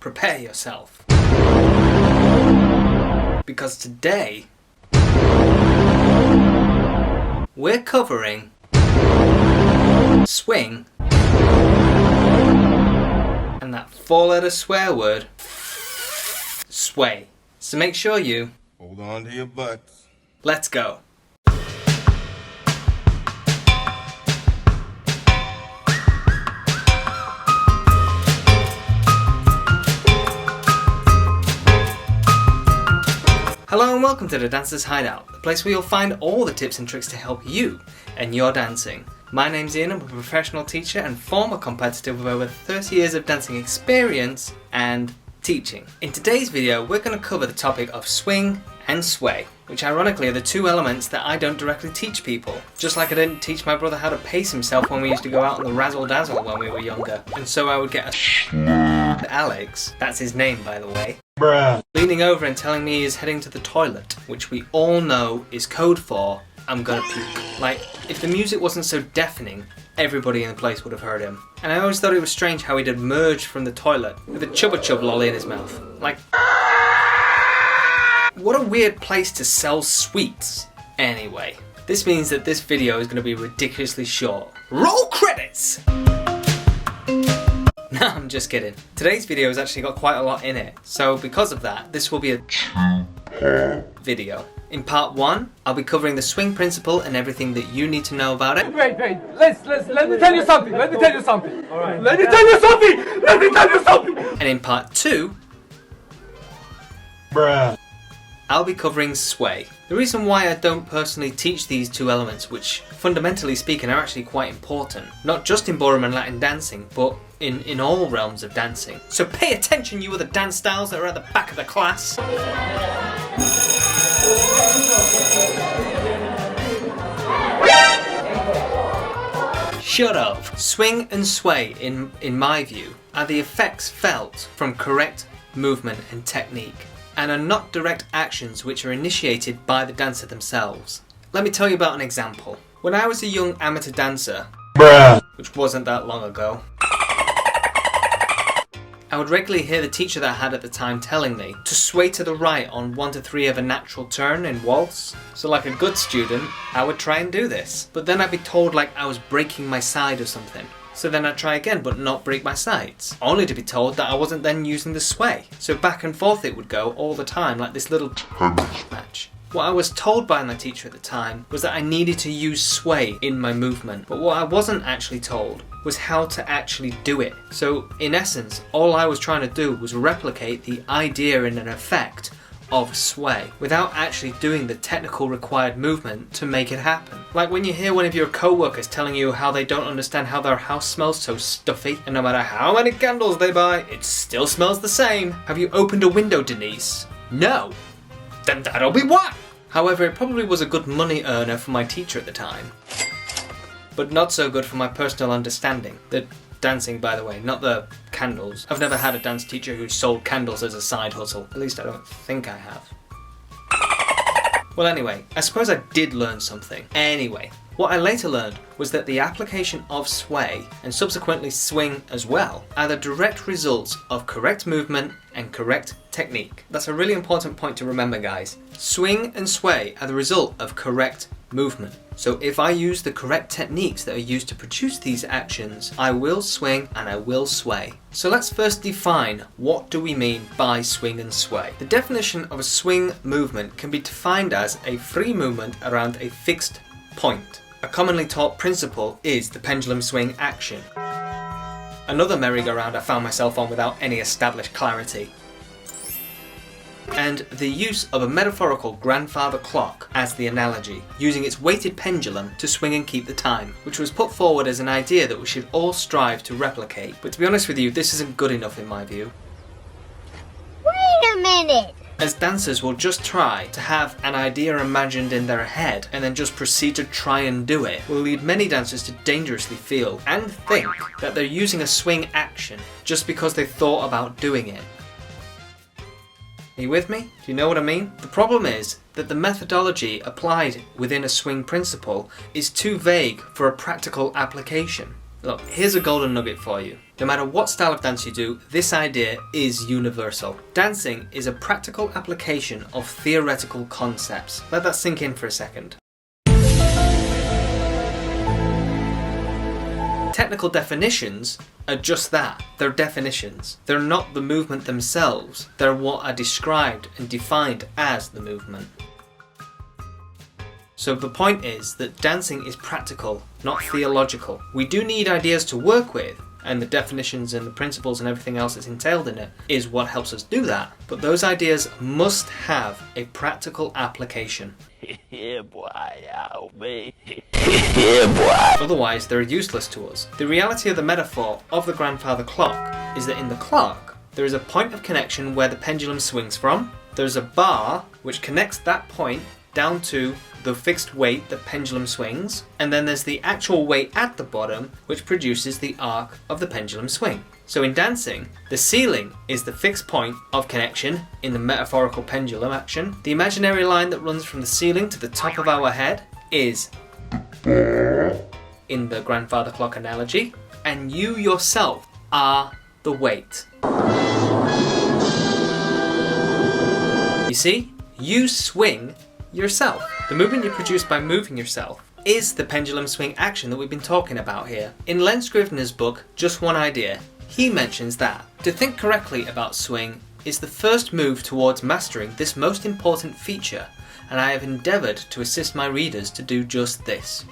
prepare yourself. Because today, we're covering swing and that four-letter swear word, sway. So make sure you hold on to your butts. Let's go. Hello and welcome to the Dancer's Hideout, the place where you'll find all the tips and tricks to help you and your dancing. My name's Ian, I'm a professional teacher and former competitor with over 30 years of dancing experience and teaching. In today's video, we're going to cover the topic of swing and sway, which ironically are the two elements that I don't directly teach people. Just like I didn't teach my brother how to pace himself when we used to go out on the razzle dazzle when we were younger. And so I would get Alex, that's his name by the way, bruh, leaning over and telling me he's heading to the toilet, which we all know is code for I'm gonna puke. Like, if the music wasn't so deafening, everybody in the place would have heard him. And I always thought it was strange how he'd emerge from the toilet with a Chubba Chub lolly in his mouth. Like, what a weird place to sell sweets. Anyway, this means that this video is going to be ridiculously short. Roll credits! No, I'm just kidding. Today's video has actually got quite a lot in it. So because of that, this will be a two-part video. In part 1, I'll be covering the swing principle and everything that you need to know about it. Wait, let me tell you something. Alright. Let me tell you something. And in part 2, bruh, I'll be covering sway. The reason why I don't personally teach these two elements, which fundamentally speaking are actually quite important, not just in ballroom and Latin dancing, but in all realms of dancing. So pay attention, you other dance styles that are at the back of the class. Shut up. Swing and sway, in my view, are the effects felt from correct movement and technique, and are not direct actions which are initiated by the dancer themselves. Let me tell you about an example. When I was a young amateur dancer, bruh, which wasn't that long ago, I would regularly hear the teacher that I had at the time telling me to sway to the right on 1 to 3 of a natural turn in waltz. So like a good student, I would try and do this. But then I'd be told like I was breaking my side or something. So then I'd try again but not break my sides. Only to be told that I wasn't then using the sway. So back and forth it would go all the time like this little match. What I was told by my teacher at the time was that I needed to use sway in my movement. But what I wasn't actually told was how to actually do it. So in essence, all I was trying to do was replicate the idea and an effect of sway without actually doing the technical required movement to make it happen. Like when you hear one of your co-workers telling you how they don't understand how their house smells so stuffy, and no matter how many candles they buy, it still smells the same. Have you opened a window, Denise? No. Then that'll be why. However, it probably was a good money earner for my teacher at the time, but not so good for my personal understanding. The dancing, by the way, not the candles. I've never had a dance teacher who sold candles as a side hustle. At least I don't think I have. Well anyway, I suppose I did learn something. Anyway, what I later learned was that the application of sway, and subsequently swing as well, are the direct results of correct movement and correct technique. That's a really important point to remember, guys. Swing and sway are the result of correct movement. So if I use the correct techniques that are used to produce these actions, I will swing and I will sway. So let's first define what do we mean by swing and sway. The definition of a swing movement can be defined as a free movement around a fixed point. A commonly taught principle is the pendulum swing action. Another merry-go-round I found myself on without any established clarity. And the use of a metaphorical grandfather clock as the analogy, using its weighted pendulum to swing and keep the time, which was put forward as an idea that we should all strive to replicate. But to be honest with you, this isn't good enough in my view. Wait a minute! As dancers will just try to have an idea imagined in their head and then just proceed to try and do it, will lead many dancers to dangerously feel and think that they're using a swing action just because they thought about doing it. Are you with me? Do you know what I mean? The problem is that the methodology applied within a swing principle is too vague for a practical application. Look, here's a golden nugget for you. No matter what style of dance you do, this idea is universal. Dancing is a practical application of theoretical concepts. Let that sink in for a second. Technical definitions are just that. They're definitions. They're not the movement themselves. They're what are described and defined as the movement. So the point is that dancing is practical, not theological. We do need ideas to work with, and the definitions and the principles and everything else that's entailed in it is what helps us do that. But those ideas must have a practical application. Yeah, boy, ow, me. Yeah, boy. Otherwise, they're useless to us. The reality of the metaphor of the grandfather clock is that in the clock, there is a point of connection where the pendulum swings from. There's a bar which connects that point down to the fixed weight the pendulum swings, and then there's the actual weight at the bottom which produces the arc of the pendulum swing. So in dancing, the ceiling is the fixed point of connection in the metaphorical pendulum action. The imaginary line that runs from the ceiling to the top of our head is in the grandfather clock analogy, and you yourself are the weight. You see, you swing yourself. The movement you produce by moving yourself is the pendulum swing action that we've been talking about here. In Len Scrivner's book, Just One Idea, he mentions that to think correctly about swing is the first move towards mastering this most important feature, and I have endeavoured to assist my readers to do just this.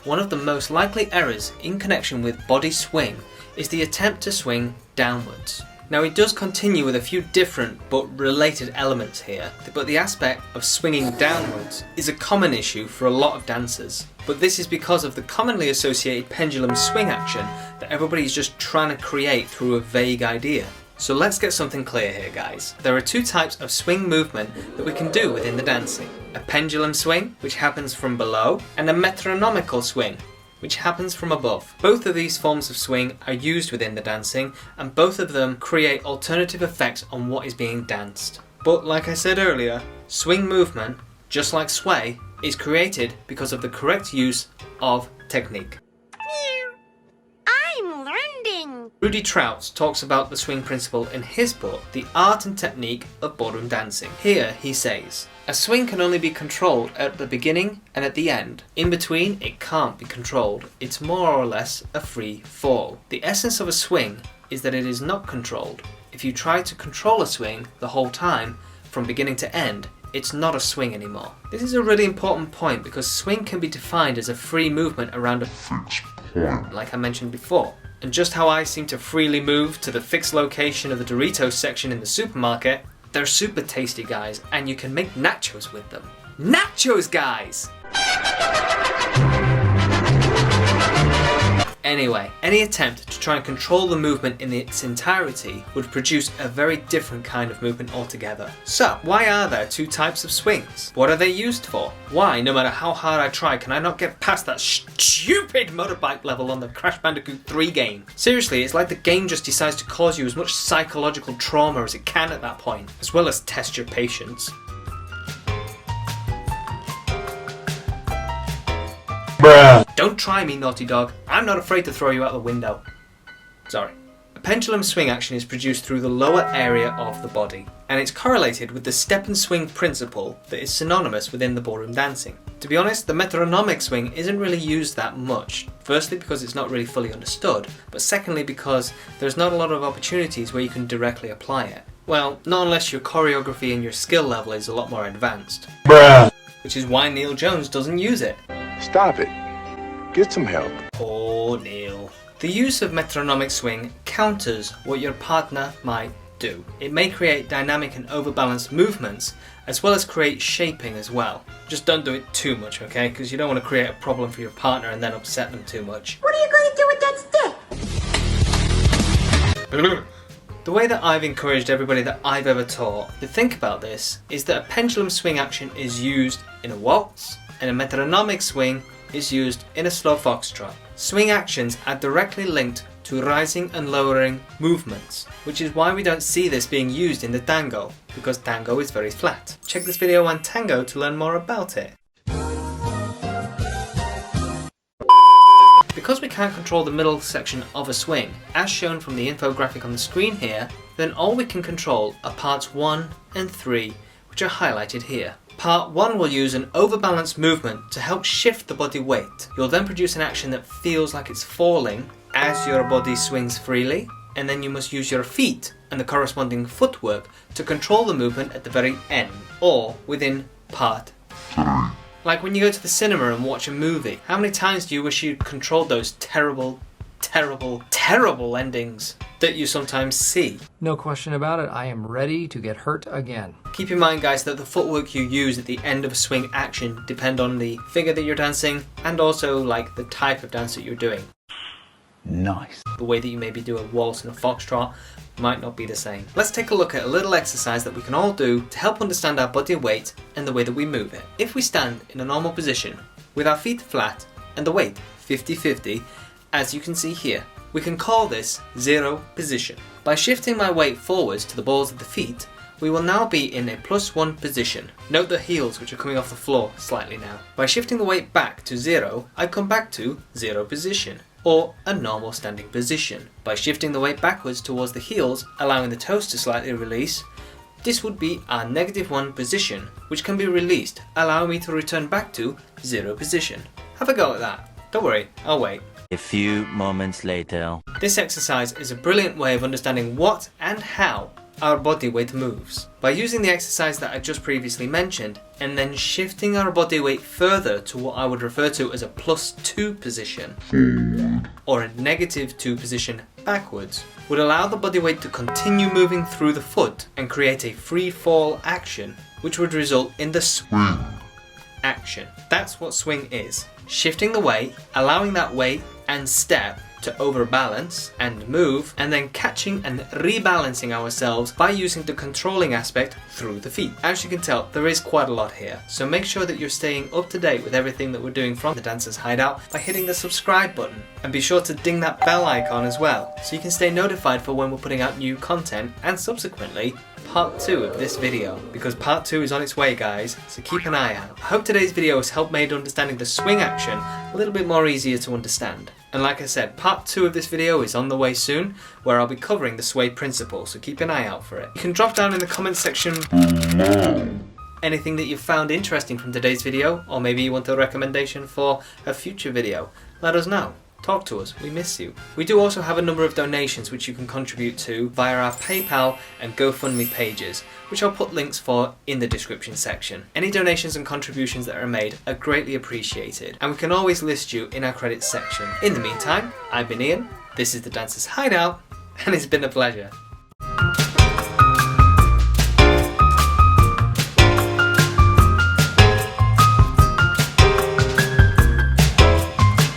One of the most likely errors in connection with body swing is the attempt to swing downwards. Now he does continue with a few different but related elements here, but the aspect of swinging downwards is a common issue for a lot of dancers. But this is because of the commonly associated pendulum swing action that everybody's just trying to create through a vague idea. So let's get something clear here, guys. There are two types of swing movement that we can do within the dancing. A pendulum swing, which happens from below, and a metronomical swing, which happens from above. Both of these forms of swing are used within the dancing, and both of them create alternative effects on what is being danced. But like I said earlier, swing movement, just like sway, is created because of the correct use of technique. I'm learning. Rudy Trautz talks about the swing principle in his book, The Art and Technique of Ballroom Dancing. Here he says, a swing can only be controlled at the beginning and at the end. In between, it can't be controlled. It's more or less a free fall. The essence of a swing is that it is not controlled. If you try to control a swing the whole time, from beginning to end, it's not a swing anymore. This is a really important point because swing can be defined as a free movement around a fixed point, like I mentioned before. And just how I seem to freely move to the fixed location of the Doritos section in the supermarket, they're super tasty, guys, and you can make nachos with them. Nachos, guys! Anyway, any attempt to try and control the movement in its entirety would produce a very different kind of movement altogether. So, why are there two types of swings? What are they used for? Why, no matter how hard I try, can I not get past that stupid motorbike level on the Crash Bandicoot 3 game? Seriously, it's like the game just decides to cause you as much psychological trauma as it can at that point, as well as test your patience. Don't try me, naughty dog. I'm not afraid to throw you out the window. Sorry. A pendulum swing action is produced through the lower area of the body, and it's correlated with the step and swing principle that is synonymous within the ballroom dancing. To be honest, the metronomic swing isn't really used that much. Firstly, because it's not really fully understood, but secondly, because there's not a lot of opportunities where you can directly apply it. Well, not unless your choreography and your skill level is a lot more advanced. Which is why Neil Jones doesn't use it. Stop it. Get some help. Poor Neil. The use of metronomic swing counters what your partner might do. It may create dynamic and overbalanced movements, as well as create shaping as well. Just don't do it too much, okay? Because you don't want to create a problem for your partner and then upset them too much. What are you going to do with that stick? The way that I've encouraged everybody that I've ever taught to think about this is that a pendulum swing action is used in a waltz, and a metronomic swing is used in a slow foxtrot. Swing actions are directly linked to rising and lowering movements, which is why we don't see this being used in the tango, because tango is very flat. Check this video on tango to learn more about it. Because we can't control the middle section of a swing, as shown from the infographic on the screen here, then all we can control are parts 1 and 3, which are highlighted here. Part 1 will use an overbalanced movement to help shift the body weight. You'll then produce an action that feels like it's falling as your body swings freely, and then you must use your feet and the corresponding footwork to control the movement at the very end, or within part 3. Like when you go to the cinema and watch a movie, how many times do you wish you'd controlled those terrible endings that you sometimes see? No question about it, I am ready to get hurt again. Keep in mind, guys, that the footwork you use at the end of a swing action depend on the figure that you're dancing and also like the type of dance that you're doing. Nice. The way that you maybe do a waltz and a foxtrot might not be the same. Let's take a look at a little exercise that we can all do to help understand our body weight and the way that we move it. If we stand in a normal position with our feet flat and the weight 50-50, as you can see here, we can call this zero position. By shifting my weight forwards to the balls of the feet, we will now be in a +1 position. Note the heels which are coming off the floor slightly now. By shifting the weight back to 0, I come back to 0 position, or a normal standing position. By shifting the weight backwards towards the heels, allowing the toes to slightly release, this would be our -1 position, which can be released, allowing me to return back to 0 position. Have a go at that. Don't worry, I'll wait. A few moments later. This exercise is a brilliant way of understanding what and how our body weight moves. By using the exercise that I just previously mentioned, and then shifting our body weight further to what I would refer to as a +2 position, or a -2 position backwards, would allow the body weight to continue moving through the foot and create a free fall action, which would result in the swing action. That's what swing is. Shifting the weight, allowing that weight and step to overbalance and move, and then catching and rebalancing ourselves by using the controlling aspect through the feet. As you can tell, there is quite a lot here, so make sure that you're staying up to date with everything that we're doing from the Dancers Hideout by hitting the subscribe button, and be sure to ding that bell icon as well, so you can stay notified for when we're putting out new content, and subsequently part 2 of this video, because part 2 is on its way, guys, so keep an eye out. I hope today's video has helped made understanding the swing action a little bit more easier to understand. And like I said, part 2 of this video is on the way soon, where I'll be covering the sway principle, so keep an eye out for it. You can drop down in the comment section anything that you found interesting from today's video, or maybe you want a recommendation for a future video. Let us know. Talk to us, we miss you. We do also have a number of donations which you can contribute to via our PayPal and GoFundMe pages, which I'll put links for in the description section. Any donations and contributions that are made are greatly appreciated, and we can always list you in our credits section. In the meantime, I've been Ian, this is the Dancers Hideout, and it's been a pleasure.